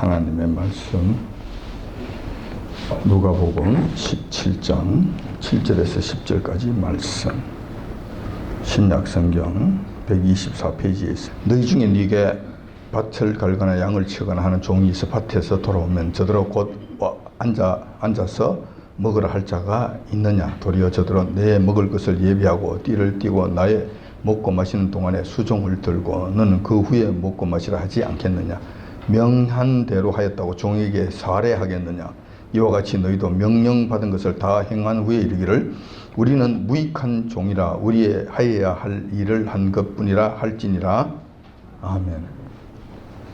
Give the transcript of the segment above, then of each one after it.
하나님의 말씀 누가복음 17장 7절에서 10절까지 말씀, 신약성경 124페이지에 있습니다. 너희 중에 네게 밭을 갈거나 양을 치거나 하는 종이 있어 밭에서 돌아오면 저더러 곧 앉아서 먹으라 할 자가 있느냐? 도리어 저더러 내 먹을 것을 예비하고 띠를 띠고 나의 먹고 마시는 동안에 수종을 들고 너는 그 후에 먹고 마시라 하지 않겠느냐? 명한 대로 하였다고 종에게 살해하겠느냐? 이와 같이 너희도 명령받은 것을 다 행한 후에 이르기를 우리는 무익한 종이라 우리의 하여야 할 일을 한 것뿐이라 할지니라. 아멘.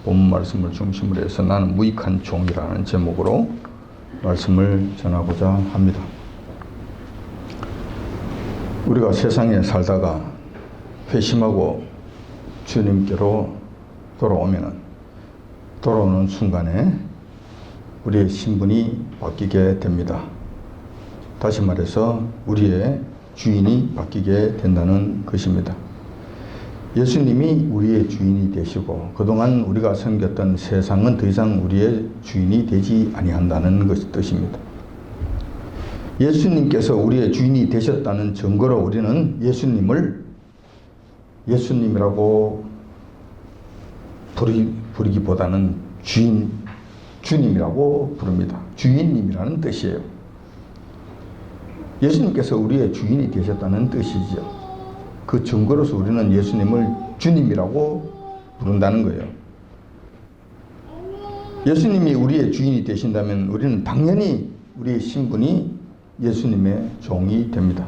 본 말씀을 중심으로 해서 나는 무익한 종이라는 제목으로 말씀을 전하고자 합니다. 우리가 세상에 살다가 회심하고 주님께로 돌아오는 순간에 우리의 신분이 바뀌게 됩니다. 다시 말해서 우리의 주인이 바뀌게 된다는 것입니다. 예수님이 우리의 주인이 되시고 그동안 우리가 섬겼던 세상은 더 이상 우리의 주인이 되지 아니한다는 뜻입니다. 예수님께서 우리의 주인이 되셨다는 증거로 우리는 예수님을 예수님이라고 부르기보다는 주님이라고 부릅니다. 주인님이라는 뜻이에요. 예수님께서 우리의 주인이 되셨다는 뜻이죠. 그 증거로서 우리는 예수님을 주님이라고 부른다는 거예요. 예수님이 우리의 주인이 되신다면 우리는 당연히 우리의 신분이 예수님의 종이 됩니다.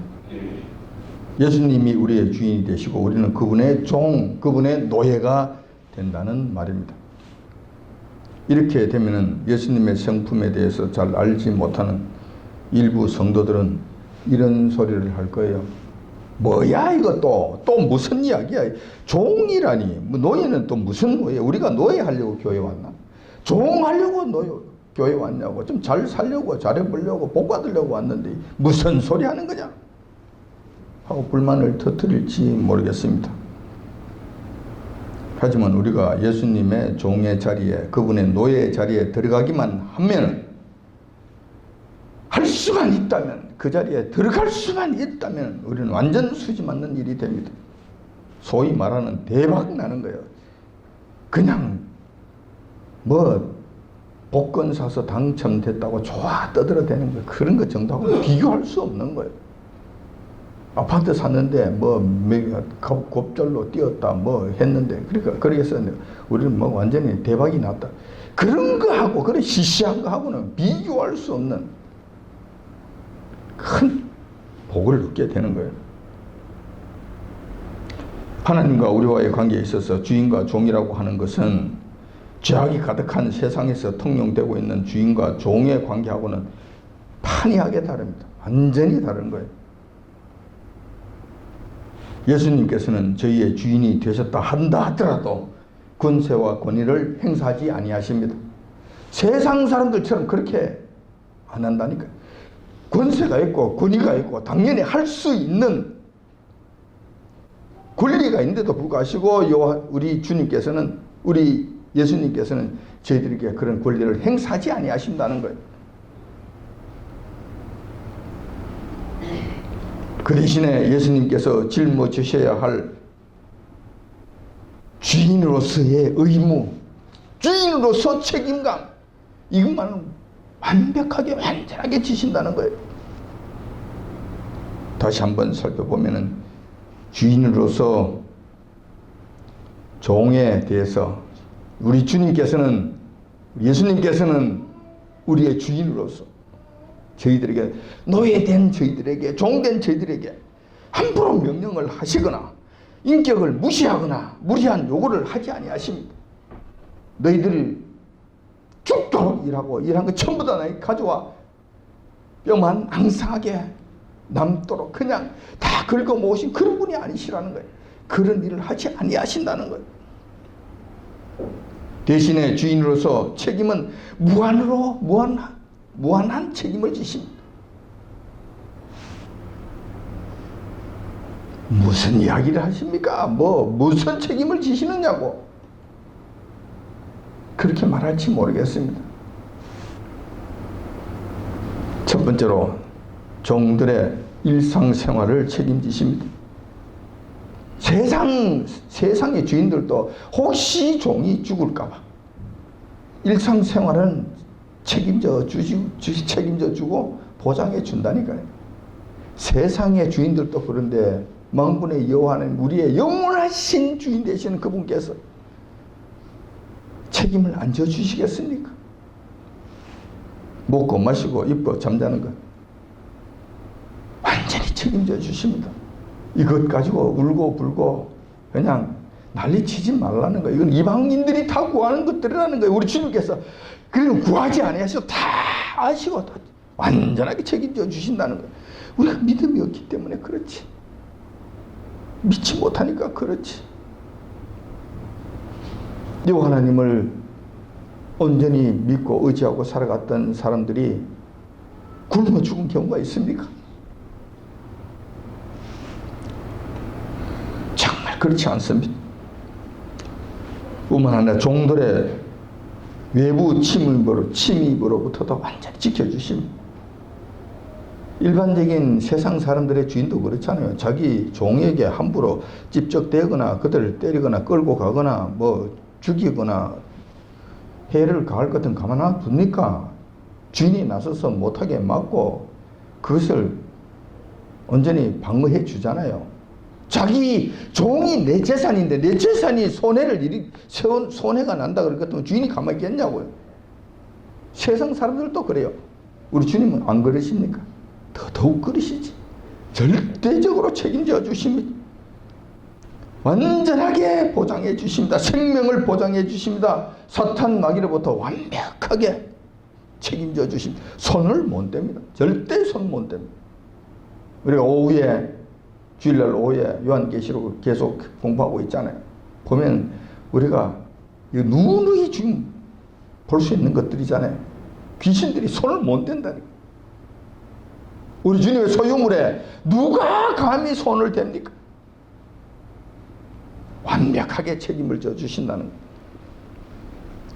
예수님이 우리의 주인이 되시고 우리는 그분의 종, 그분의 노예가 된다는 말입니다. 이렇게 되면은 예수님의 성품에 대해서 잘 알지 못하는 일부 성도들은 이런 소리를 할 거예요. 뭐야 이거 또 무슨 이야기야? 종이라니, 노예는 또 무슨 노예? 우리가 노예하려고 교회 왔나? 종하려고 교회 왔냐고, 좀 잘 살려고, 잘해보려고, 복 받으려고 왔는데 무슨 소리 하는 거냐? 하고 불만을 터뜨릴지 모르겠습니다. 하지만 우리가 예수님의 종의 자리에, 그분의 노예의 자리에 들어가기만 하면, 할 수만 있다면, 그 자리에 들어갈 수만 있다면 우리는 완전 수지 맞는 일이 됩니다. 소위 말하는 대박 나는 거예요. 그냥 복권 사서 당첨됐다고 좋아 떠들어대는 거예요. 그런 것 정도하고 비교할 수 없는 거예요. 아파트 샀는데 곱절로 뛰었다 했는데, 그러니까 그래서 우리는 완전히 대박이 났다. 그런 거하고 그런 시시한 거하고는 비교할 수 없는 큰 복을 얻게 되는 거예요. 하나님과 우리와의 관계에 있어서 주인과 종이라고 하는 것은 죄악이 가득한 세상에서 통용되고 있는 주인과 종의 관계하고는 판이하게 다릅니다. 완전히 다른 거예요. 예수님께서는 저희의 주인이 되셨다 한다 하더라도 권세와 권위를 행사하지 아니하십니다. 세상 사람들처럼 그렇게 안 한다니까요. 권세가 있고 권위가 있고 당연히 할 수 있는 권리가 있는데도 불구하고 우리 예수님께서는 저희들에게 그런 권리를 행사하지 아니하신다는 거예요. 그 대신에 예수님께서 짊어지셔야 할 주인으로서의 의무, 주인으로서 책임감, 이것만은 완벽하게 완전하게 지신다는 거예요. 다시 한번 살펴보면은 주인으로서 종에 대해서 우리 예수님께서는 우리의 주인으로서 저희들에게, 노예된 저희들에게, 종된 저희들에게 함부로 명령을 하시거나 인격을 무시하거나 무리한 요구를 하지 아니하십니다. 너희들이 죽도록 일한 거 전부 다 가져와 뼈만 앙상하게 남도록 그냥 다 긁어 모으신 그런 분이 아니시라는 거예요. 그런 일을 하지 아니하신다는 거예요. 대신에 주인으로서 책임은 무한한 책임을 지십니다. 무슨 이야기를 하십니까? 무슨 책임을 지시느냐고. 그렇게 말할지 모르겠습니다. 첫 번째로 종들의 일상생활을 책임지십니다. 세상의 주인들도 혹시 종이 죽을까봐 일상생활은 책임져 주고 보장해 준다니까요. 세상의 주인들도 그런데 만군의 여호와는 우리의 영원하신 주인 되시는 그분께서 책임을 안 져주시겠습니까? 먹고 마시고 입고 잠자는 것 완전히 책임져 주십니다. 이것 가지고 울고 불고 그냥 난리치지 말라는 거예요. 이건 이방인들이 다 구하는 것들이라는 거예요. 우리 주님께서 그래도 구하지 아니하시고 다 아시고 다 완전하게 책임져 주신다는 거예요. 우리가 믿음이 없기 때문에 그렇지. 믿지 못하니까 그렇지. 여호와 하나님을 온전히 믿고 의지하고 살아갔던 사람들이 굶어 죽은 경우가 있습니까? 정말 그렇지 않습니다. 뿐만 아니라 종들의 외부 침입으로부터도 완전히 지켜주십니다. 일반적인 세상 사람들의 주인도 그렇잖아요. 자기 종에게 함부로 찝적대거나 그들을 때리거나 끌고 가거나 뭐 죽이거나 해를 가할 것은 가만 둡니까? 주인이 나서서 못하게 막고 그것을 온전히 방어해 주잖아요. 자기 종이 내 재산인데 내 재산이 손해가 난다 그랬더니 주인이 가만히 있겠냐고요. 세상 사람들도 그래요. 우리 주님은 안 그러십니까? 더더욱 그러시지. 절대적으로 책임져 주십니다. 완전하게 보장해 주십니다. 생명을 보장해 주십니다. 사탄 마귀로부터 완벽하게 책임져 주십니다. 손을 못 댑니다. 절대 손 못 댑니다. 우리가 오후에 주일날 오후에 요한계시록을 계속 공부하고 있잖아요. 보면 우리가 누누이 지금 볼 수 있는 것들이잖아요. 귀신들이 손을 못 댄다니까. 우리 주님의 소유물에 누가 감히 손을 댑니까? 완벽하게 책임을 져 주신다는 것.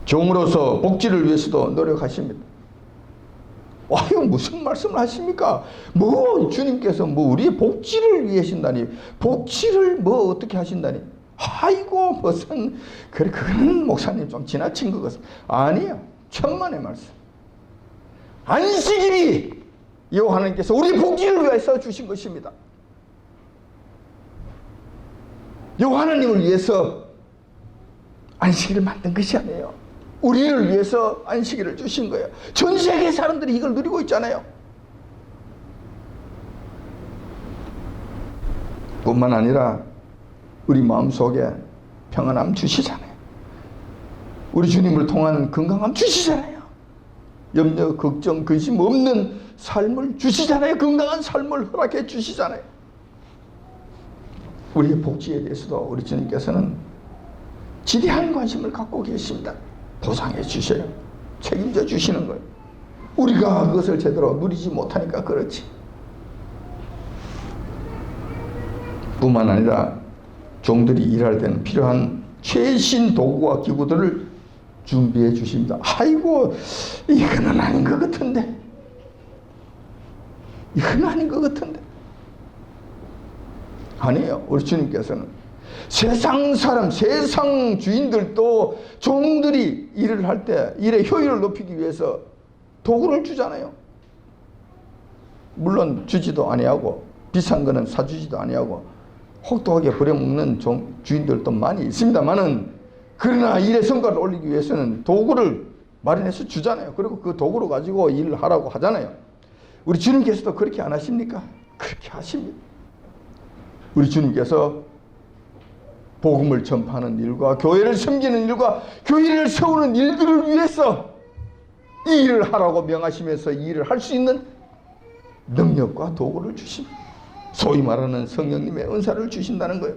종으로서 복지를 위해서도 노력하십니다. 이거 무슨 말씀을 하십니까? 뭐 주님께서 뭐 우리의 복지를 위해 하신다니, 복지를 뭐 어떻게 하신다니? 아이고 무슨 그거는 목사님 좀 지나친 것 같습니다. 아니에요. 천만의 말씀. 안식일이 여호와 하나님께서 우리 복지를 위해서 주신 것입니다. 여호와 하나님을 위해서 안식일을 만든 것이 아니에요. 우리를 위해서 안식일을 주신 거예요. 전 세계 사람들이 이걸 누리고 있잖아요. 뿐만 아니라 우리 마음속에 평안함 주시잖아요. 우리 주님을 통한 건강함 주시잖아요. 염려, 걱정, 근심 없는 삶을 주시잖아요. 건강한 삶을 허락해 주시잖아요. 우리의 복지에 대해서도 우리 주님께서는 지대한 관심을 갖고 계십니다. 보상해 주셔요. 책임져 주시는 거예요. 우리가 그것을 제대로 누리지 못하니까 그렇지. 뿐만 아니라 종들이 일할 때는 필요한 최신 도구와 기구들을 준비해 주십니다. 아이고 이거는 아닌 것 같은데. 이건 아닌 것 같은데. 아니에요. 우리 주님께서는 세상 사람, 세상 주인들도 종들이 일을 할 때 일의 효율을 높이기 위해서 도구를 주잖아요. 물론 주지도 아니하고 비싼 거는 사주지도 아니하고 혹독하게 버려먹는 주인들도 많이 있습니다만은, 그러나 일의 성과를 올리기 위해서는 도구를 마련해서 주잖아요. 그리고 그 도구를 가지고 일을 하라고 하잖아요. 우리 주님께서도 그렇게 안 하십니까? 그렇게 하십니다. 우리 주님께서 복음을 전파하는 일과 교회를 섬기는 일과 교회를 세우는 일들을 위해서 이 일을 하라고 명하시면서 이 일을 할 수 있는 능력과 도구를 주십니다. 소위 말하는 성령님의 은사를 주신다는 거예요.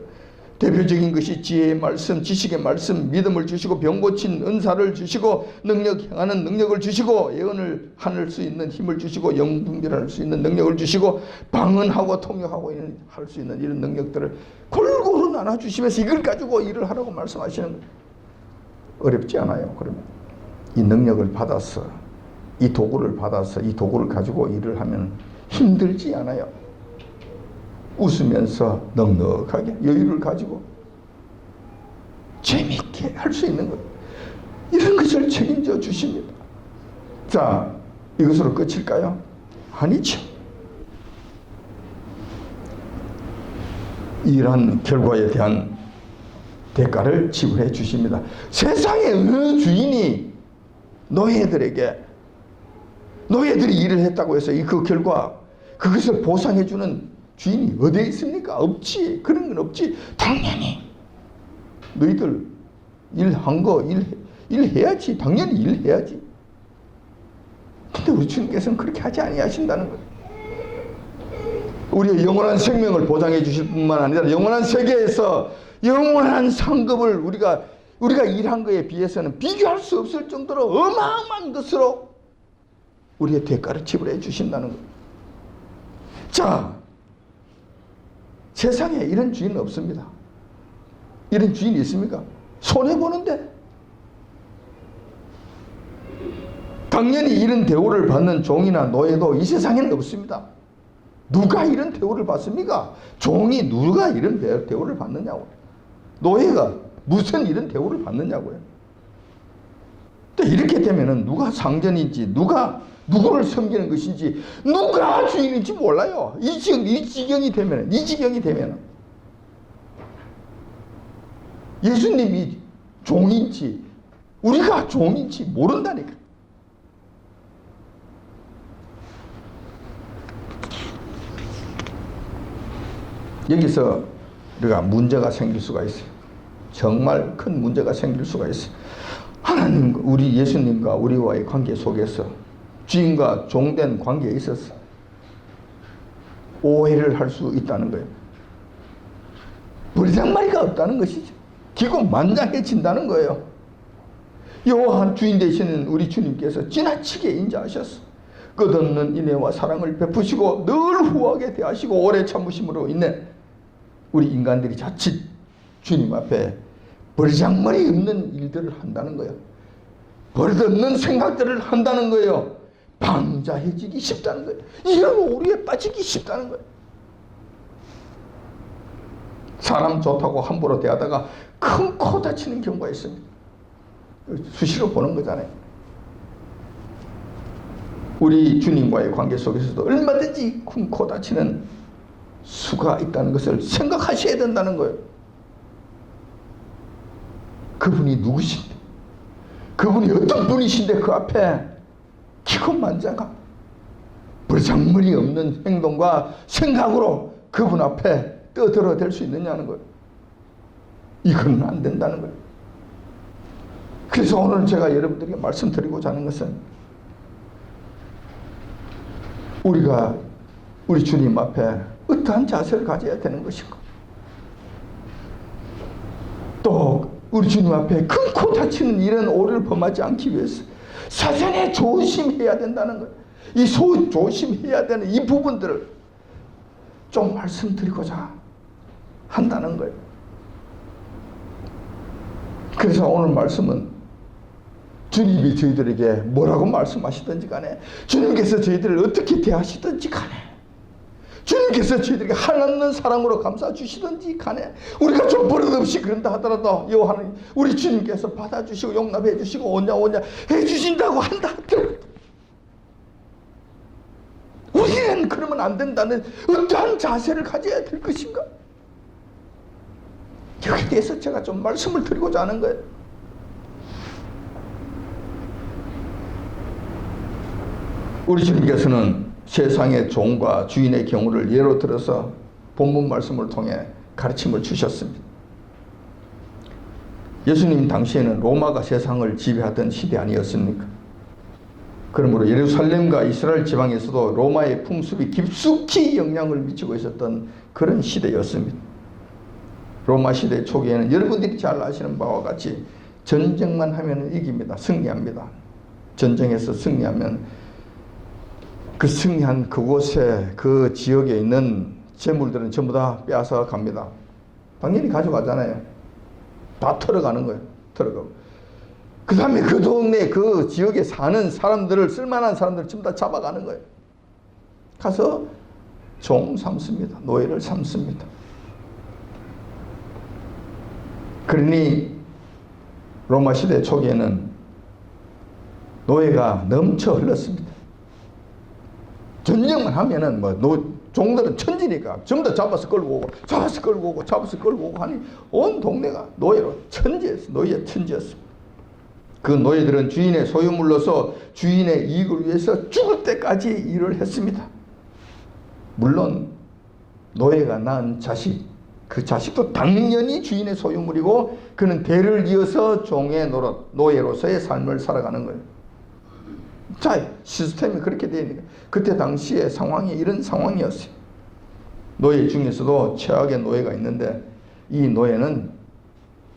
대표적인 것이 지혜의 말씀, 지식의 말씀, 믿음을 주시고 병 고친 은사를 주시고 능력 행하는 능력을 주시고 예언을 할 수 있는 힘을 주시고 영웅 분별할 수 있는 능력을 주시고 방언하고 통역하고 할 수 있는 이런 능력들을 골고루 나눠주시면서 이걸 가지고 일을 하라고 말씀하시는 거예요. 어렵지 않아요. 그러면 이 능력을 받아서, 이 도구를 받아서 이 도구를 가지고 일을 하면 힘들지 않아요. 웃으면서 넉넉하게 여유를 가지고 재미있게 할 수 있는 것, 이런 것을 책임져 주십니다. 자, 이것으로 끝일까요? 아니죠. 이러한 결과에 대한 대가를 지불해 주십니다. 세상의 어느 주인이 노예들에게, 노예들이 일을 했다고 해서 그 결과, 그것을 보상해 주는 주인이 어디에 있습니까? 없지. 그런 건 없지. 당연히 너희들 일한 거 일해야지. 당연히 일해야지. 근데 우리 주님께서는 그렇게 하지 아니하신다는 거예요. 우리의 영원한 생명을 보장해 주실 뿐만 아니라 영원한 세계에서 영원한 상급을 우리가 일한 거에 비해서는 비교할 수 없을 정도로 어마어마한 것으로 우리의 대가를 지불해 주신다는 거예요. 자, 세상에 이런 주인은 없습니다. 이런 주인이 있습니까? 손해보는데. 당연히 이런 대우를 받는 종이나 노예도 이 세상에는 없습니다. 누가 이런 대우를 받습니까? 종이 누가 이런 대우를 받느냐고. 노예가 무슨 이런 대우를 받느냐고요. 근데 이렇게 되면은 누가 상전인지, 누구를 섬기는 것인지, 누가 주인인지 몰라요. 이 지경이 되면은 예수님이 종인지 우리가 종인지 모른다니까. 여기서 우리가 문제가 생길 수가 있어요. 정말 큰 문제가 생길 수가 있어요. 하나님, 우리 예수님과 우리와의 관계 속에서 주인과 종된 관계에 있어서 오해를 할 수 있다는 거예요. 버리장머리가 없다는 것이죠. 기고만장해진다는 거예요. 여호와 주인 되시는 우리 주님께서 지나치게 인자하셨어. 끝없는 인애와 사랑을 베푸시고 늘 후하게 대하시고 오래 참으심으로 인해 우리 인간들이 자칫 주님 앞에 버리장머리 없는 일들을 한다는 거예요. 버릇없는 생각들을 한다는 거예요. 방자해지기 쉽다는 거예요. 이런 오류에 빠지기 쉽다는 거예요. 사람 좋다고 함부로 대하다가 큰 코 다치는 경우가 있습니다. 수시로 보는 거잖아요. 우리 주님과의 관계 속에서도 얼마든지 큰 코 다치는 수가 있다는 것을 생각하셔야 된다는 거예요. 그분이 누구신데, 그분이 어떤 분이신데 그 앞에 기고만장한 버장머리 없는 행동과 생각으로 그분 앞에 떠들어댈 수 있느냐는 거예요. 이건 안 된다는 거예요. 그래서 오늘 제가 여러분들에게 말씀드리고자 하는 것은, 우리가 우리 주님 앞에 어떠한 자세를 가져야 되는 것인가, 또 우리 주님 앞에 큰 코 다치는 이런 오류를 범하지 않기 위해서 사전에 조심해야 된다는 거예요. 이 조심해야 되는 이 부분들을 좀 말씀드리고자 한다는 거예요. 그래서 오늘 말씀은 주님이 저희들에게 뭐라고 말씀하시든지 간에, 주님께서 저희들을 어떻게 대하시든지 간에, 주님께서 저희들에게 한없는 사랑으로 감싸주시든지 간에, 우리가 좀 버릇없이 그런다 하더라도 여호와는 우리 주님께서 받아주시고 용납해 주시고 오냐 해주신다고 한다 하더라도 우리는 그러면 안 된다는 어떠한 자세를 가져야 될 것인가? 여기에 대해서 제가 좀 말씀을 드리고자 하는 거예요. 우리 주님께서는 세상의 종과 주인의 경우를 예로 들어서 본문 말씀을 통해 가르침을 주셨습니다. 예수님 당시에는 로마가 세상을 지배하던 시대 아니었습니까? 그러므로 예루살렘과 이스라엘 지방에서도 로마의 풍습이 깊숙이 영향을 미치고 있었던 그런 시대였습니다. 로마 시대 초기에는 여러분들이 잘 아시는 바와 같이 전쟁만 하면 이깁니다. 승리합니다. 전쟁에서 승리하면 그 승리한 그곳에, 그 지역에 있는 재물들은 전부 다 빼앗아 갑니다. 당연히 가져가잖아요. 다 털어가는 거예요. 털어가고. 그 다음에 그 동네 그 지역에 사는 사람들을 쓸만한 사람들을 전부 다 잡아가는 거예요. 가서 종 삼습니다. 노예를 삼습니다. 그러니 로마 시대 초기에는 노예가 넘쳐 흘렀습니다. 전쟁만 하면은 종들은 천지니까 전부 다 잡아서 끌고 오고 잡아서 끌고 오고 잡아서 끌고 오고 하니 온 동네가 노예로 천지였어. 노예 천지였습니다. 그 노예들은 주인의 소유물로서 주인의 이익을 위해서 죽을 때까지 일을 했습니다. 물론 노예가 낳은 자식, 그 자식도 당연히 주인의 소유물이고 그는 대를 이어서 종의 노릇, 노예로서의 삶을 살아가는 거예요. 자, 시스템이 그렇게 되어 있는 거예요. 그때 당시의 상황이 이런 상황이었어요. 노예 중에서도 최악의 노예가 있는데 이 노예는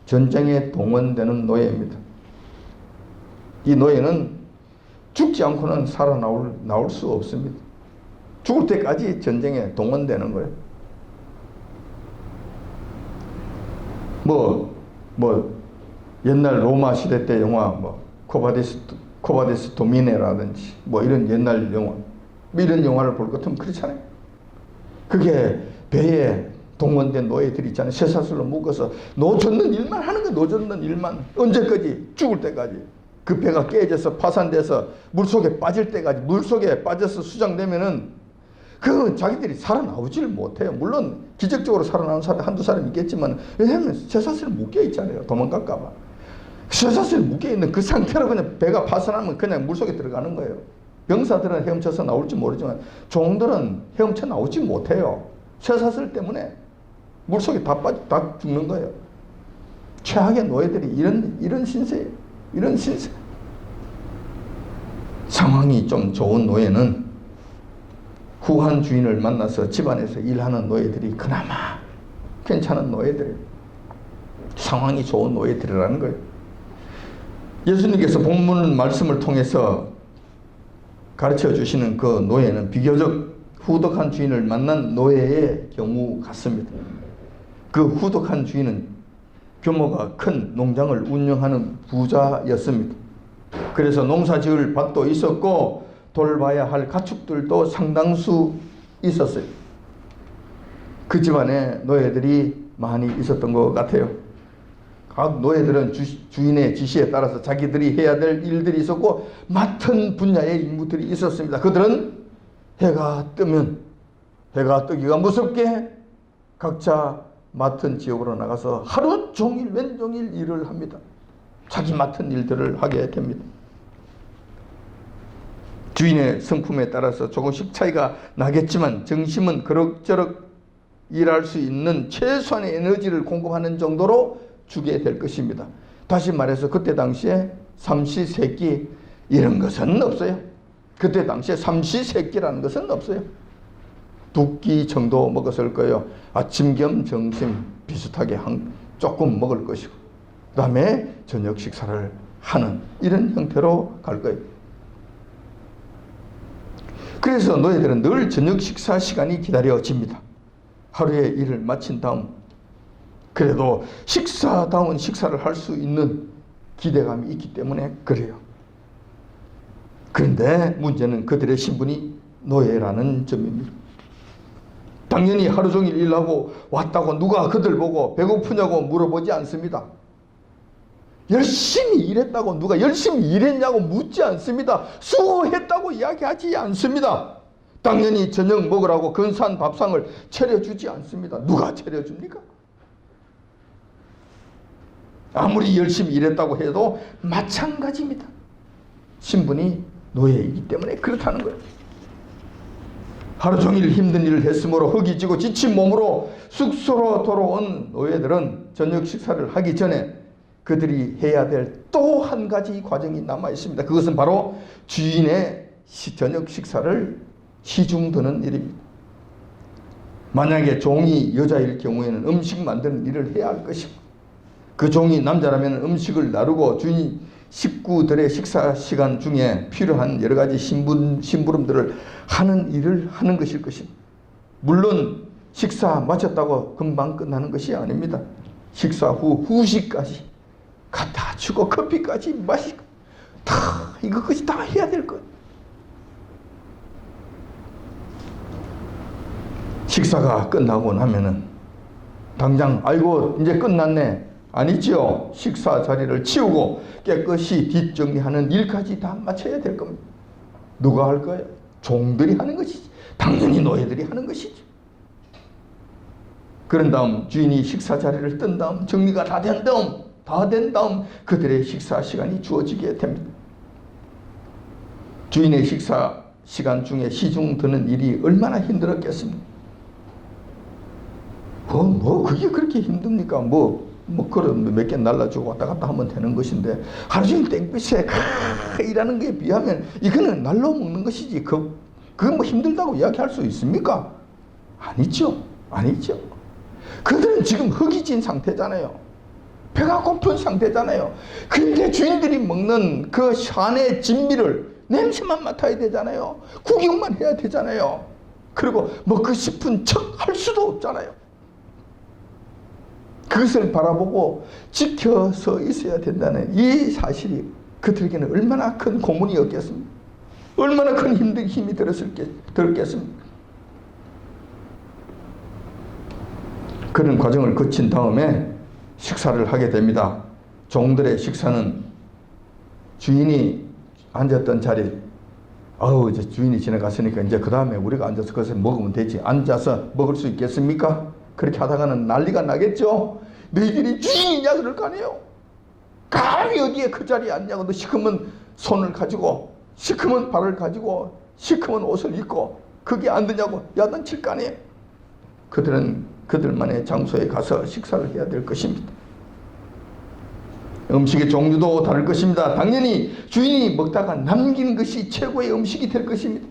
전쟁에 동원되는 노예입니다. 이 노예는 죽지 않고는 살아나올 수 없습니다. 죽을 때까지 전쟁에 동원되는 거예요. 옛날 로마 시대 때 영화 코바디스 도미네라든지 이런 옛날 영화 이런 영화를 볼 것 같으면 그렇잖아요. 그게 배에 동원된 노예들이 있잖아요. 쇠사슬로 묶어서 노젓는 일만 하는 거예요. 노젓는 일만 언제까지? 죽을 때까지. 그 배가 깨져서 파산돼서 물속에 빠질 때까지, 물속에 빠져서 수장되면은 그 자기들이 살아나오지를 못해요. 물론 기적적으로 살아나온 사람 한두 사람 있겠지만 왜냐하면 쇠사슬 묶여 있잖아요. 도망갈까 봐. 쇠사슬 묶여 있는 그 상태로 그냥 배가 파산하면 그냥 물속에 들어가는 거예요. 병사들은 헤엄쳐서 나올지 모르지만 종들은 헤엄쳐 나오지 못해요. 쇠사슬 때문에 물속에 다 죽는 거예요. 최악의 노예들이 이런 신세예요. 이런 신세. 상황이 좀 좋은 노예는 후한 주인을 만나서 집안에서 일하는 노예들이 그나마 괜찮은 노예들이에요. 상황이 좋은 노예들이라는 거예요. 예수님께서 본문 말씀을 통해서 가르쳐 주시는 그 노예는 비교적 후덕한 주인을 만난 노예의 경우 같습니다. 그 후덕한 주인은 규모가 큰 농장을 운영하는 부자였습니다. 그래서 농사 지을 밭도 있었고 돌봐야 할 가축들도 상당수 있었어요. 그 집안에 노예들이 많이 있었던 것 같아요. 각 노예들은 주인의 지시에 따라서 자기들이 해야 될 일들이 있었고 맡은 분야의 임무들이 있었습니다. 그들은 해가 뜨기가 무섭게 각자 맡은 지역으로 나가서 하루 종일 왼종일 일을 합니다. 자기 맡은 일들을 하게 됩니다. 주인의 성품에 따라서 조금씩 차이가 나겠지만 정심은 그럭저럭 일할 수 있는 최소한의 에너지를 공급하는 정도로 주게 될 것입니다. 다시 말해서 그때 당시에 삼시세끼 이런 것은 없어요. 그때 당시에 삼시세끼라는 것은 없어요. 두 끼 정도 먹었을 거예요. 아침 겸 점심 비슷하게 조금 먹을 것이고 그 다음에 저녁 식사를 하는 이런 형태로 갈 거예요. 그래서 노예들은 늘 저녁 식사 시간이 기다려집니다. 하루의 일을 마친 다음 그래도 식사다운 식사를 할 수 있는 기대감이 있기 때문에 그래요. 그런데 문제는 그들의 신분이 노예라는 점입니다. 당연히 하루 종일 일하고 왔다고 누가 그들 보고 배고프냐고 물어보지 않습니다. 열심히 일했다고 누가 열심히 일했냐고 묻지 않습니다. 수고했다고 이야기하지 않습니다. 당연히 저녁 먹으라고 근사한 밥상을 차려주지 않습니다. 누가 차려줍니까? 아무리 열심히 일했다고 해도 마찬가지입니다. 신분이 노예이기 때문에 그렇다는 거예요. 하루 종일 힘든 일을 했으므로 흙이 지고 지친 몸으로 숙소로 돌아온 노예들은 저녁 식사를 하기 전에 그들이 해야 될 또 한 가지 과정이 남아 있습니다. 그것은 바로 주인의 저녁 식사를 시중드는 일입니다. 만약에 종이 여자일 경우에는 음식 만드는 일을 해야 할 것이고 그 종이 남자라면 음식을 나르고 주인 식구들의 식사 시간 중에 필요한 여러 가지 심부름들을 하는 일을 하는 것일 것입니다. 물론 식사 마쳤다고 금방 끝나는 것이 아닙니다. 식사 후 후식까지 갖다 마시고 커피까지 마시고 다 이것까지 다 해야 될 거예요. 식사가 끝나고 나면은 당장 아이고 이제 끝났네 아니죠. 식사 자리를 치우고 깨끗이 뒷정리하는 일까지 다 마쳐야 될 겁니다. 누가 할 거예요? 종들이 하는 것이지. 당연히 노예들이 하는 것이지. 그런 다음 주인이 식사 자리를 뜬 다음 정리가 다 된 다음 그들의 식사 시간이 주어지게 됩니다. 주인의 식사 시간 중에 시중 드는 일이 얼마나 힘들었겠습니까? 그게 그렇게 힘듭니까? 그런 몇 개 날라주고 왔다 갔다 하면 되는 것인데 하루 종일 땡볕에 일하는 것에 비하면 이거는 날로 먹는 것이지 그건 힘들다고 이야기할 수 있습니까? 아니죠. 그들은 지금 허기진 상태잖아요. 배가 고픈 상태잖아요. 그런데 주인들이 먹는 그 샤의 진미를 냄새만 맡아야 되잖아요. 구경만 해야 되잖아요. 그리고 먹고 싶은 척 할 수도 없잖아요. 그것을 바라보고 지켜서 있어야 된다는 이 사실이 그들에게는 얼마나 큰 고문이었겠습니까? 얼마나 큰 힘이 들었겠습니까? 그런 과정을 거친 다음에 식사를 하게 됩니다. 종들의 식사는 주인이 앉았던 자리, 이제 주인이 지나갔으니까 이제 그 다음에 우리가 앉아서 그것을 먹으면 되지. 앉아서 먹을 수 있겠습니까? 그렇게 하다가는 난리가 나겠죠. 너희들이 주인이냐 그럴 거 아니에요. 감히 어디에 그 자리에 앉냐고. 너 시커먼 손을 가지고 시커먼 발을 가지고 시커먼 옷을 입고 거기에 앉느냐고 야단칠 거 아니에요. 그들은 그들만의 장소에 가서 식사를 해야 될 것입니다. 음식의 종류도 다를 것입니다. 당연히 주인이 먹다가 남긴 것이 최고의 음식이 될 것입니다.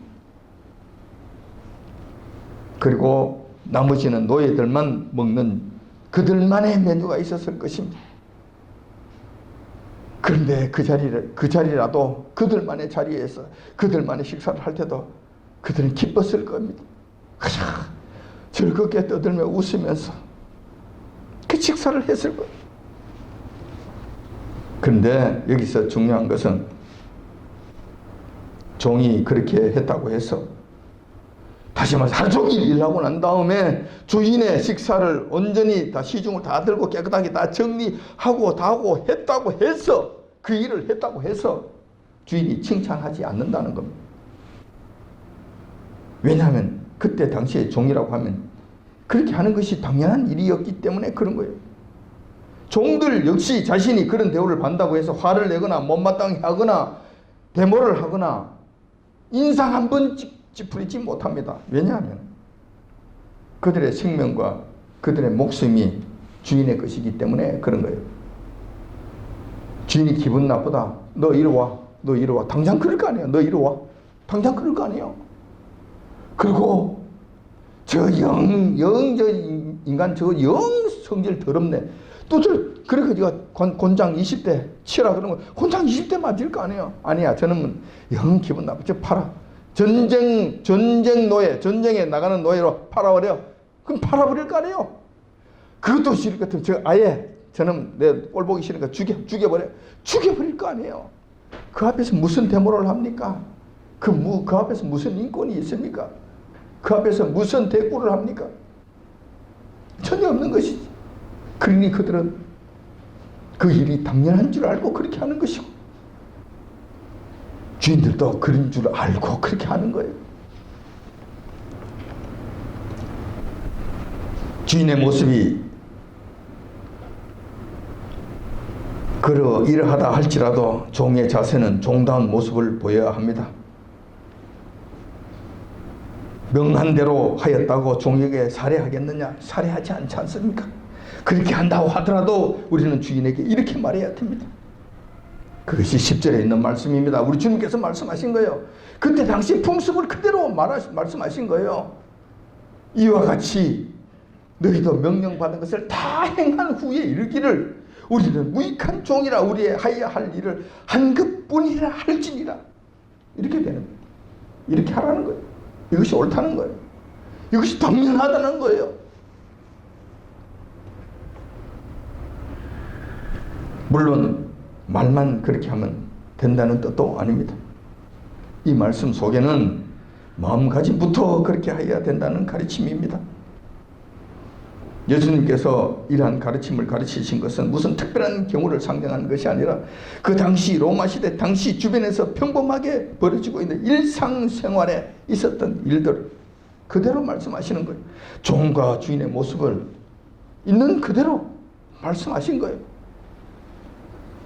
그리고 나머지는 노예들만 먹는 그들만의 메뉴가 있었을 것입니다. 그런데 그 자리라도 그들만의 자리에서 그들만의 식사를 할 때도 그들은 기뻤을 겁니다. 즐겁게 떠들며 웃으면서 그 식사를 했을 거예요. 그런데 여기서 중요한 것은 종이 그렇게 했다고 해서 다시 말해서 하루 종일 일하고 난 다음에 주인의 식사를 온전히 다 시중을 다 들고 깨끗하게 다 정리하고 다 하고 했다고 해서 그 일을 했다고 해서 주인이 칭찬하지 않는다는 겁니다. 왜냐하면 그때 당시에 종이라고 하면 그렇게 하는 것이 당연한 일이었기 때문에 그런 거예요. 종들 역시 자신이 그런 대우를 받는다고 해서 화를 내거나 못마땅히 하거나 데모를 하거나 인상 한 번 찌푸리지 못합니다. 왜냐하면 그들의 생명과 그들의 목숨이 주인의 것이기 때문에 그런 거예요. 주인이 기분 나쁘다. 너 이리 와. 당장 그럴 거 아니야. 너 이리 와. 당장 그럴 거 아니에요. 그리고 저 인간 성질 더럽네. 또 그래서 곤장 20대 치라 그러면 곤장 20대 맞을 거 아니에요. 아니야. 저는 영 기분 나쁘죠. 팔아. 전쟁 노예, 전쟁에 나가는 노예로 팔아버려. 그럼 팔아버릴 거 아니에요. 그것도 싫을 것 같으면 아예 저는 내 꼴 보기 싫으니까 죽여버릴 거 아니에요. 그 앞에서 무슨 데모를 합니까? 그 앞에서 무슨 인권이 있습니까? 그 앞에서 무슨 대꾸를 합니까? 전혀 없는 것이지. 그러니 그들은 그 일이 당연한 줄 알고 그렇게 하는 것이고 주인들도 그런 줄 알고 그렇게 하는 거예요. 주인의 모습이 이러하다 할지라도 종의 자세는 종다운 모습을 보여야 합니다. 명한 대로 하였다고 종에게 살해하겠느냐? 살해하지 않지 않습니까? 그렇게 한다고 하더라도 우리는 주인에게 이렇게 말해야 됩니다. 그것이 10절에 있는 말씀입니다. 우리 주님께서 말씀하신 거예요. 그때 당시 풍습을 그대로 말씀하신 거예요. 이와 같이 너희도 명령받은 것을 다 행한 후에 이르기를 우리는 무익한 종이라 우리의 하여야 할 일을 한 것뿐이라 할지니라. 이렇게 되는 거예요. 이렇게 하라는 거예요. 이것이 옳다는 거예요. 이것이 당연하다는 거예요. 물론 말만 그렇게 하면 된다는 뜻도 아닙니다. 이 말씀 속에는 마음가짐부터 그렇게 해야 된다는 가르침입니다. 예수님께서 이러한 가르침을 가르치신 것은 무슨 특별한 경우를 상정하는 것이 아니라 그 당시 로마 시대 당시 주변에서 평범하게 벌어지고 있는 일상생활에 있었던 일들을 그대로 말씀하시는 거예요. 종과 주인의 모습을 있는 그대로 말씀하신 거예요.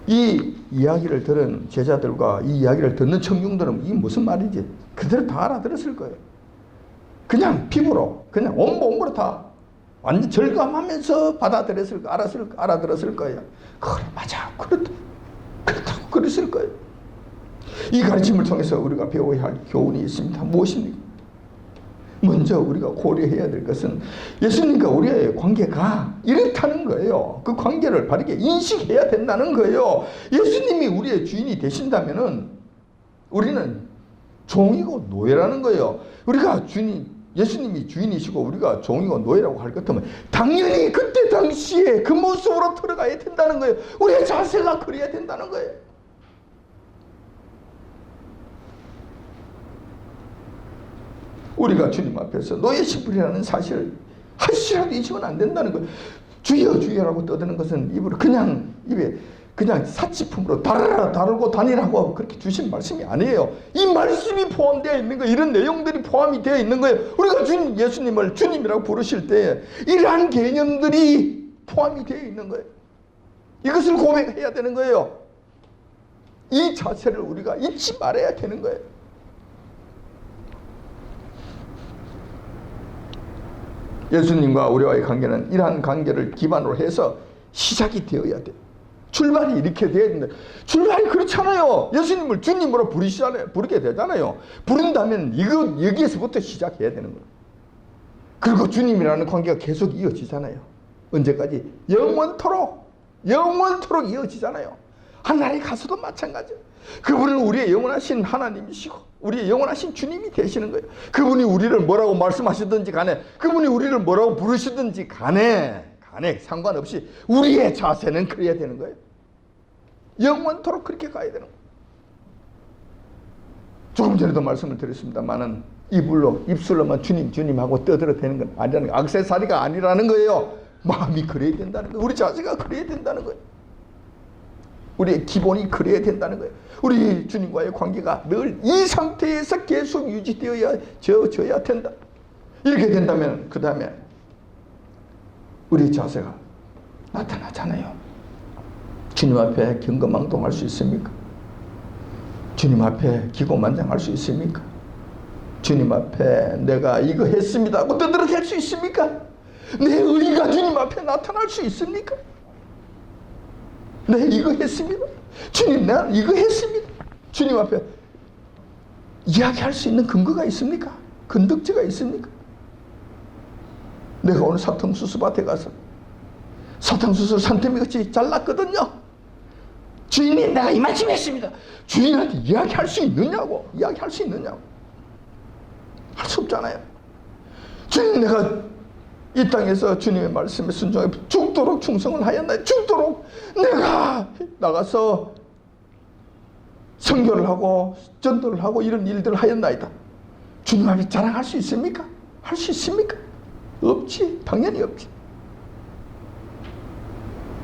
이 이야기를 들은 제자들과 이 이야기를 듣는 청중들은 이게 무슨 말인지 그대로 다 알아들었을 거예요. 그냥 피부로 그냥 온몸으로 다 완전 절감하면서 알아들었을 거예요. 그래, 맞아, 그렇다고 그랬을 거예요. 이 가르침을 통해서 우리가 배워야 할 교훈이 있습니다. 무엇입니까? 먼저 우리가 고려해야 될 것은 예수님과 우리의 관계가 이렇다는 거예요. 그 관계를 바르게 인식해야 된다는 거예요. 예수님이 우리의 주인이 되신다면은 우리는 종이고 노예라는 거예요. 우리가 예수님이 주인이시고 우리가 종이고 노예라고 할 것 같으면 당연히 그때 당시에 그 모습으로 들어가야 된다는 거예요. 우리의 자세가 그래야 된다는 거예요. 우리가 주님 앞에서 노예 신분이라는 사실을 한시라도 잊으면 안 된다는 거예요. 주여 주여라고 떠드는 것은 입에 그냥 사치품으로 다루고 다니라고 그렇게 주신 말씀이 아니에요. 이 말씀이 포함되어 있는 거예요. 이런 내용들이 포함이 되어 있는 거예요. 우리가 예수님을 주님이라고 부르실 때 이러한 개념들이 포함이 되어 있는 거예요. 이것을 고백해야 되는 거예요. 이 자세를 우리가 잊지 말아야 되는 거예요. 예수님과 우리와의 관계는 이러한 관계를 기반으로 해서 시작이 되어야 돼요. 출발이 이렇게 되어야 된다. 출발이 그렇잖아요. 예수님을 주님으로 부르게 되잖아요. 부른다면 여기에서부터 시작해야 되는 거예요. 그리고 주님이라는 관계가 계속 이어지잖아요. 언제까지? 영원토록 이어지잖아요. 하늘에 가서도 마찬가지예요. 그분은 우리의 영원하신 하나님이시고 우리의 영원하신 주님이 되시는 거예요. 그분이 우리를 뭐라고 말씀하시든지 간에 그분이 우리를 뭐라고 부르시든지 간에 상관없이 우리의 자세는 그래야 되는 거예요. 영원토록 그렇게 가야 되는 거예요. 조금 전에도 말씀을 드렸습니다만은 입술로만 주님 하고 떠들어대는 건 아니라는 거예요. 액세서리가 아니라는 거예요. 마음이 그래야 된다는 거예요. 우리 자세가 그래야 된다는 거예요. 우리의 기본이 그래야 된다는 거예요. 우리 주님과의 관계가 늘 이 상태에서 계속 유지되어야 된다. 이렇게 된다면 그 다음에 우리 자세가 나타나잖아요. 주님 앞에 경거망동할 수 있습니까? 주님 앞에 기고만장할 수 있습니까? 주님 앞에 내가 이거 했습니다 하고 떠들어댈 수 있습니까? 내 의의가 주님 앞에 나타날 수 있습니까? 네, 이거 했습니다. 주님, 내가 이거 했습니다. 주님 앞에 이야기할 수 있는 근거가 있습니까? 건덕지가 있습니까? 내가 오늘 사탕수수밭에 가서 사탕수수를 산더미같이 잘랐거든요. 주인이 내가 이만큼 했습니다. 주인한테 이야기할 수 있느냐고. 할 수 없잖아요. 주인, 내가 이 땅에서 주님의 말씀에 순종해 죽도록 충성을 하였나이다. 죽도록 내가 나가서 선교를 하고 전도를 하고 이런 일들을 하였나이다. 주님 앞에 자랑할 수 있습니까? 할 수 있습니까? 없지. 당연히 없지.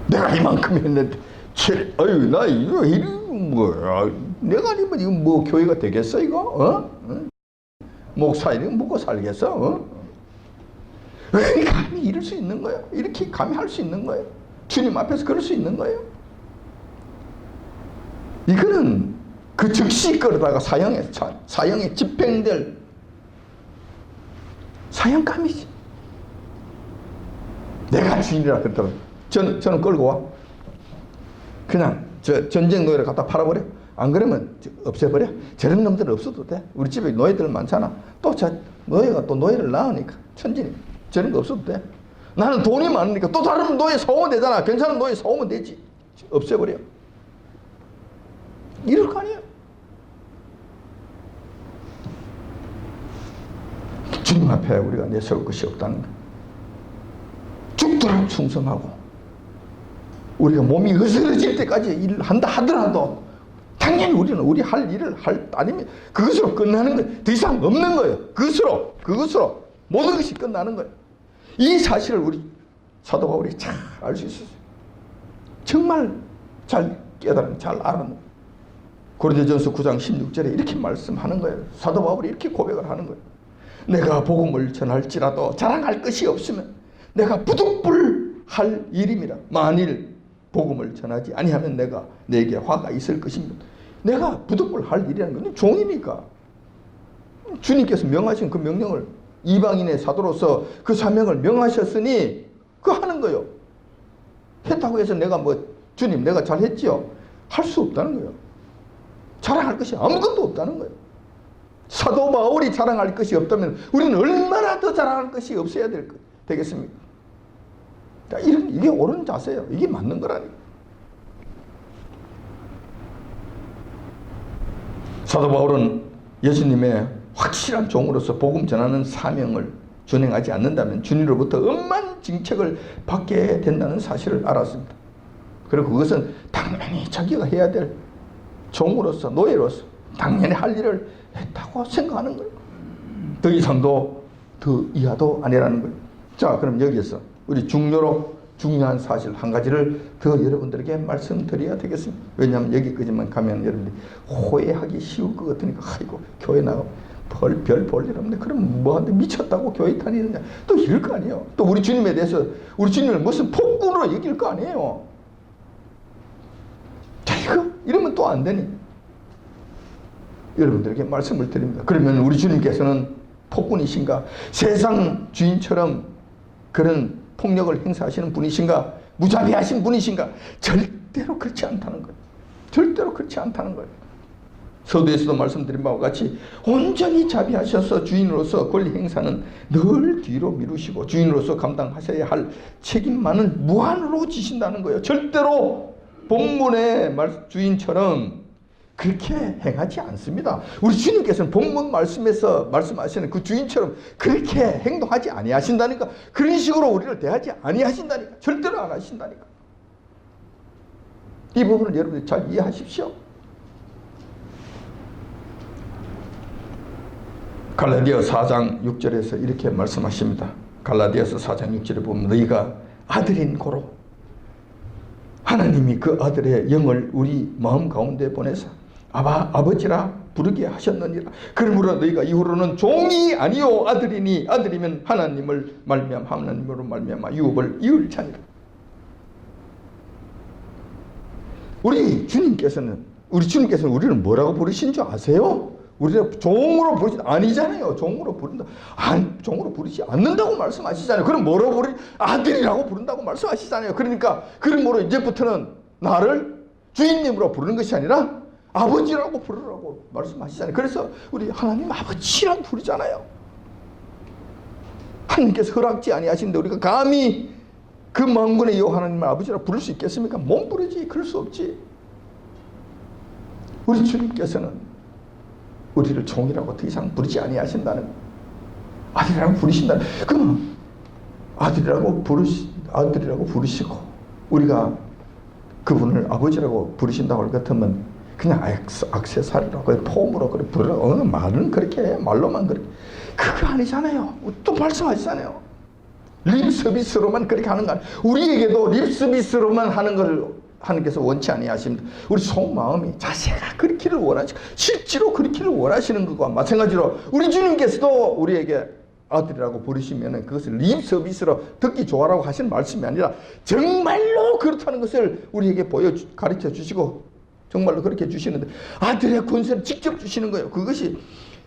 내가 이만큼 했는데 아유 나 이거 뭐야. 내가 아니면 이거 뭐 교회가 되겠어 이거? 목사 이거 먹고 살겠어? 왜 감히 이럴 수 있는 거예요? 이렇게 감히 할 수 있는 거예요? 주님 앞에서 그럴 수 있는 거예요? 이거는 그 즉시 끌어다가 사형에 집행될 사형감이지. 내가 주인이라 그러더라도 저는 끌고 와. 그냥 전쟁 노예를 갖다 팔아버려. 안 그러면 없애버려. 저런 놈들은 없어도 돼. 우리 집에 노예들 많잖아. 또 노예가 또 노예를 낳으니까 천진이. 저런 거 없어도 돼. 나는 돈이 많으니까 또 다른 노예 사오면 되잖아. 괜찮은 노예 사오면 되지. 없애버려. 이럴 거 아니에요. 주님 앞에 우리가 내세울 것이 없다는 거. 죽도록 충성하고 우리가 몸이 으스러질 때까지 일을 한다 하더라도 당연히 우리는 우리 할 일을 할 아니면 그것으로 끝나는 거예요. 더 이상 없는 거예요. 그것으로 모든 것이 끝나는 거예요. 이 사실을 우리 사도 바울이 잘 알 수 있었어요. 정말 잘 깨달은, 잘 아는. 고린도전서 9장 16절에 이렇게 말씀하는 거예요. 사도 바울이 이렇게 고백을 하는 거예요. 내가 복음을 전할지라도 자랑할 것이 없으면 내가 부득불할 일임이라. 만일 복음을 전하지 아니하면 내게 화가 있을 것입니다. 내가 부득불할 일이라는 건 종이니까. 주님께서 명하신 그 명령을 이방인의 사도로서 그 사명을 명하셨으니 그거 하는 거예요. 했다고 해서 내가 주님 내가 잘했지요? 할 수 없다는 거예요. 자랑할 것이 아무것도 없다는 거예요. 사도 바울이 자랑할 것이 없다면 우리는 얼마나 더 자랑할 것이 없어야 되겠습니까? 이게 옳은 자세예요. 이게 맞는 거라니까. 사도 바울은 예수님의 확실한 종으로서 복음 전하는 사명을 준행하지 않는다면 주님으로부터 엄한 징책을 받게 된다는 사실을 알았습니다. 그리고 그것은 당연히 자기가 해야 될 종으로서, 노예로서 당연히 할 일을 했다고 생각하는 거예요. 더 이상도 더 이하도 아니라는 거예요. 자, 그럼 여기에서 우리 중요한 사실 한 가지를 더 여러분들에게 말씀드려야 되겠습니다. 왜냐하면 여기까지만 가면 여러분들이 오해하기 쉬울 것 같으니까 아이고 교회 나가 별 볼 일 없네. 그럼 뭐한테 미쳤다고 교회 다니느냐. 또 이럴 거 아니에요. 또 우리 주님에 대해서 우리 주님을 무슨 폭군으로 여길 거 아니에요. 자, 이러면 또 안 되니 여러분들에게 말씀을 드립니다. 그러면 우리 주님께서는 폭군이신가? 세상 주인처럼 그런 폭력을 행사하시는 분이신가? 무자비하신 분이신가? 절대로 그렇지 않다는 거예요. 절대로 그렇지 않다는 거예요. 서두에서도 말씀드린 바와 같이 온전히 자비하셔서 주인으로서 권리 행사는 늘 뒤로 미루시고 주인으로서 감당하셔야 할 책임만은 무한으로 지신다는 거예요. 절대로 본문의 주인처럼 그렇게 행하지 않습니다. 우리 주님께서는 본문 말씀에서 말씀하시는 그 주인처럼 그렇게 행동하지 아니하신다니까. 그런 식으로 우리를 대하지 아니하신다니까. 절대로 안 하신다니까. 이 부분을 여러분들 잘 이해하십시오. 갈라디아서 4장 6절에서 이렇게 말씀하십니다. 갈라디아서 4장 6절에 보면 너희가 아들인 고로 하나님이 그 아들의 영을 우리 마음 가운데 보내사 아버지라 부르게 하셨느니라. 그러므로 너희가 이후로는 종이 아니요 아들이니 아들이면 하나님을 말미암아 하나님으로 말미암아 유업을 이을 자니라. 우리 주님께서는 우리를 뭐라고 부르신 줄 아세요? 우리를 종으로 부르지 아니잖아요. 종으로 부른다. 종으로 부르지 않는다고 말씀하시잖아요. 그럼 뭐라고 아들이라고 부른다고 말씀하시잖아요. 그러니까 그러므로 이제부터는 나를 주인님으로 부르는 것이 아니라 아버지라고 부르라고 말씀하시잖아요. 그래서 우리 하나님 아버지라고 부르잖아요. 하나님께서 허락지 아니하시는데 우리가 감히 그 만군의 여호와 하나님을 아버지라고 부를 수 있겠습니까? 못 부르지. 그럴 수 없지. 우리 주님께서는 우리를 종이라고 더 이상 부르지 아니하신다는, 아들이라고 부르신다는, 그럼 아들이라고 부르시고 우리가 그분을 아버지라고 부르신다고 할 것 같으면 그냥 액세서리로 폼으로 부르라 어느 말은 그렇게 해. 말로만 그렇게. 그거 아니잖아요. 또 말씀하시잖아요. 립 서비스로만 그렇게 하는 거 아니에요. 우리에게도 립 서비스로만 하는 것을 하나님께서 원치 아니하십니다. 우리 속마음이 자세가 그렇기를 원하시고 실제로 그렇기를 원하시는 것과 마찬가지로 우리 주님께서도 우리에게 아들이라고 부르시면 그것을 립 서비스로 듣기 좋아라고 하시는 말씀이 아니라 정말로 그렇다는 것을 우리에게 가르쳐 주시고 정말로 그렇게 주시는데 아들의 권세를 직접 주시는 거예요. 그것이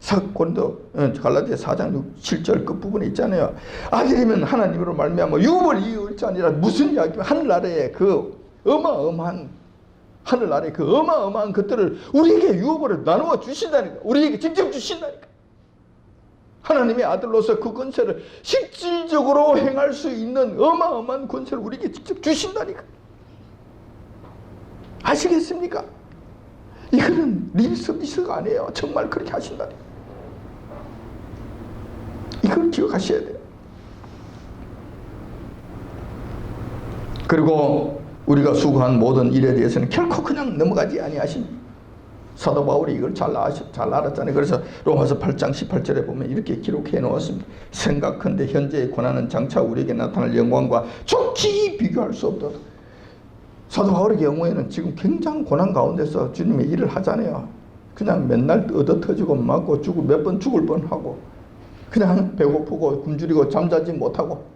갈라디아 4장 7절 끝부분에 있잖아요. 아들이면 하나님으로 말미암아 유업을 이을 자 아니라 무슨 이야기면 하늘나라의 그 어마어마한 하늘나라의 그 어마어마한 것들을 우리에게 유업으로 나누어 주신다니까. 우리에게 직접 주신다니까. 하나님의 아들로서 그 권세를 실질적으로 행할 수 있는 어마어마한 권세를 우리에게 직접 주신다니까. 아시겠습니까? 이거는 립 서비스가 아니에요. 정말 그렇게 하신다니까. 이걸 기억하셔야 돼요. 그리고 우리가 수고한 모든 일에 대해서는 결코 그냥 넘어가지 아니하십니다. 사도 바울이 이걸 잘 알았잖아요. 그래서 로마서 8장 18절에 보면 이렇게 기록해 놓았습니다. 생각컨대 현재의 고난은 장차 우리에게 나타날 영광과 좋게 비교할 수 없다. 사도 바울의 경우에는 지금 굉장한 고난 가운데서 주님의 일을 하잖아요. 그냥 맨날 얻어 터지고 맞고 몇 번 죽을 뻔하고 그냥 배고프고 굶주리고 잠자지 못하고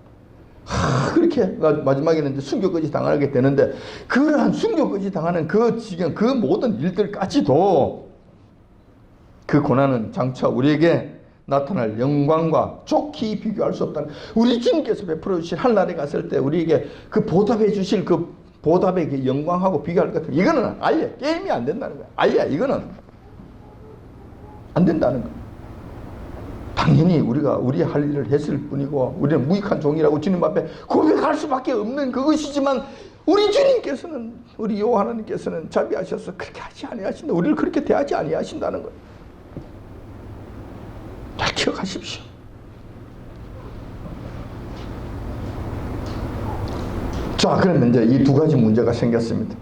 그렇게 마지막에는 이제 순교까지 당하게 되는데, 그러한 순교까지 당하는 지경, 그 모든 일들까지도 그 고난은 장차 우리에게 나타날 영광과 좋게 비교할 수 없다는, 우리 주님께서 베풀어 주실 하늘나라에 갔을 때 우리에게 그 보답해 주실 그 보답의 그 영광하고 비교할 것 같은, 이거는 아예 게임이 안 된다는 거야. 아예 이거는 안 된다는 거야. 당연히 우리가 우리의 할 일을 했을 뿐이고 우리는 무익한 종이라고 주님 앞에 고백할 수밖에 없는 그것이지만, 우리 주님께서는, 우리 여호와 하나님께서는 자비하셔서 그렇게 하지 아니하신다. 우리를 그렇게 대하지 아니하신다는 거예요. 잘 기억하십시오. 자, 그러면 이제 이 두 가지 문제가 생겼습니다.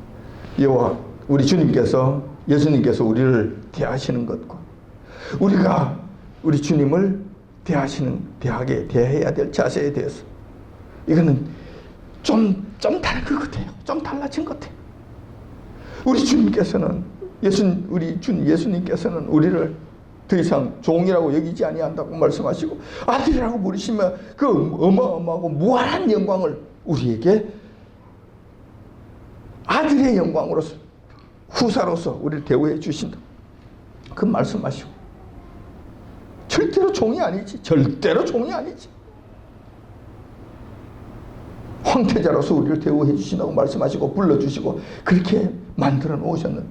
여호와, 우리 주님께서, 예수님께서 우리를 대하시는 것과 우리가 우리 주님을 대해야 될 자세에 대해서, 이거는 좀 다른 것 같아요. 좀 달라진 것 같아요. 우리 주님께서는, 우리 주님 예수님께서는 우리를 더 이상 종이라고 여기지 아니한다고 말씀하시고, 아들이라고 부르시며 그 어마어마하고 무한한 영광을 우리에게 아들의 영광으로서, 후사로서 우리를 대우해 주신다. 그 말씀하시고, 절대로 종이 아니지. 절대로 종이 아니지. 황태자로서 우리를 대우해 주신다고 말씀하시고 불러주시고 그렇게 만들어 놓으셨는데,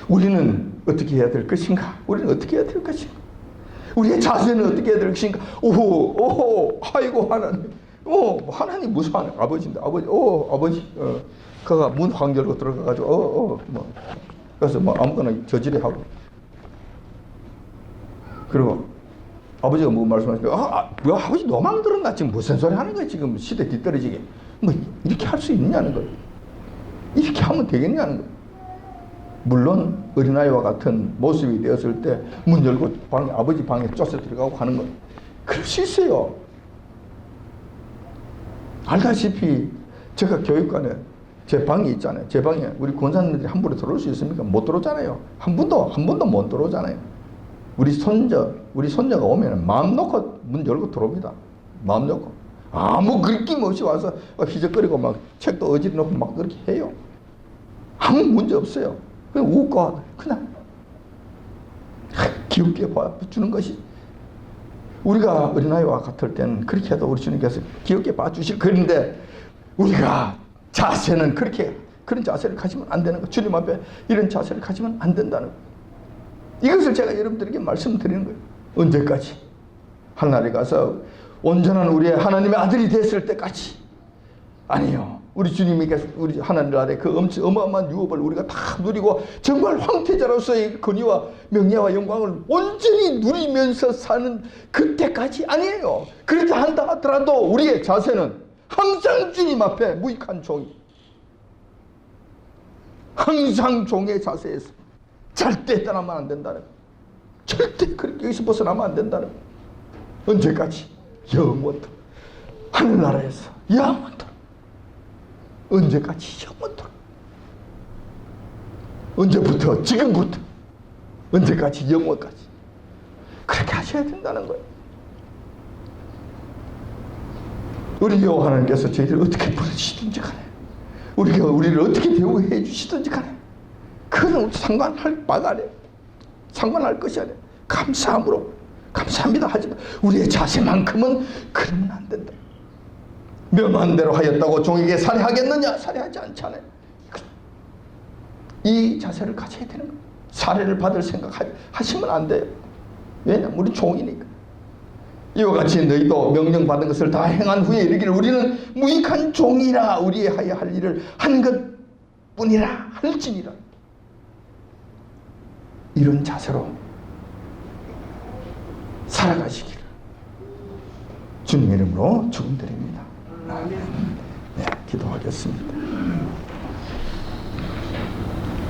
우리는 어떻게 해야 될 것인가? 우리는 어떻게 해야 될 것인가? 우리의 자세는 어떻게 해야 될 것인가? 오호, 아이고 하나님, 하나님 무슨 아버지인데, 아버지, 그가 문 확 열고 들어가가지고, 그래서 아무거나 저지레 하고. 그리고 아버지가 뭐 말씀하시니까, 아버지 노망 들었나? 지금 무슨 소리 하는 거야? 지금 시대 뒤떨어지게. 이렇게 할 수 있냐는 거예요. 이렇게 하면 되겠냐는 거예요. 물론 어린아이와 같은 모습이 되었을 때 문 열고 아버지 방에 쫓아 들어가고 하는 거, 그럴 수 있어요. 알다시피 제가 교육관에 제 방이 있잖아요. 제 방에 우리 권사님들이 함부로 들어올 수 있습니까? 못 들어오잖아요. 한 번도 못 들어오잖아요. 우리 손자가 오면 마음 놓고 문 열고 들어옵니다. 마음 놓고. 아무 그림 없이 와서 희적거리고 막 책도 어지러 놓고 막 그렇게 해요. 아무 문제 없어요. 그냥 웃고 그냥 귀엽게 봐주는 것이, 우리가 어린아이와 같을 때는 그렇게 해도 우리 주님께서 귀엽게 봐주실, 그런데 우리가 자세는 그런 자세를 가지면 안 되는 거. 주님 앞에 이런 자세를 가지면 안 된다는 거. 이것을 제가 여러분들에게 말씀드리는 거예요. 언제까지? 하늘나라에 가서 온전한 우리의 하나님의 아들이 됐을 때까지. 아니요. 우리 주님께서 우리 하늘나라의 그 어마어마한 유업을 우리가 다 누리고 정말 황태자로서의 권위와 명예와 영광을 온전히 누리면서 사는 그때까지 아니에요. 그렇다 한다 하더라도 우리의 자세는 항상 주님 앞에 무익한 종이, 항상 종의 자세에서 절대 떠나면 안 된다는 거예요. 절대 그렇게 여기서 벗어나면 안 된다는 거예요. 언제까지? 영원토록. 하늘나라에서 영원토록. 언제까지? 영원토록. 언제부터? 지금부터. 언제까지? 영원까지. 그렇게 하셔야 된다는 거예요. 우리 여호와 하나님께서 저희를 어떻게 부르시든지 간에, 우리가 우리를 어떻게 대우해 주시든지 간에, 그건 상관할 바가 아니에요. 상관할 것이 아니에요. 감사함으로, 감사합니다 하지만 우리의 자세만큼은 그러면 안 된다. 명한 대로 하였다고 종에게 살해하겠느냐? 살해하지 않잖아요. 이 자세를 가져야 되는 거예요. 살해를 받을 생각 하시면 안 돼요. 왜냐하면 우리 종이니까. 이와 같이 너희도 명령받은 것을 다 행한 후에 이르기를 우리는 무익한 종이라 우리의 하야 할 일을 한 것뿐이라 할지니라. 이런 자세로 살아가시기를 주님의 이름으로 축원드립니다. 아멘. 네. 기도하겠습니다.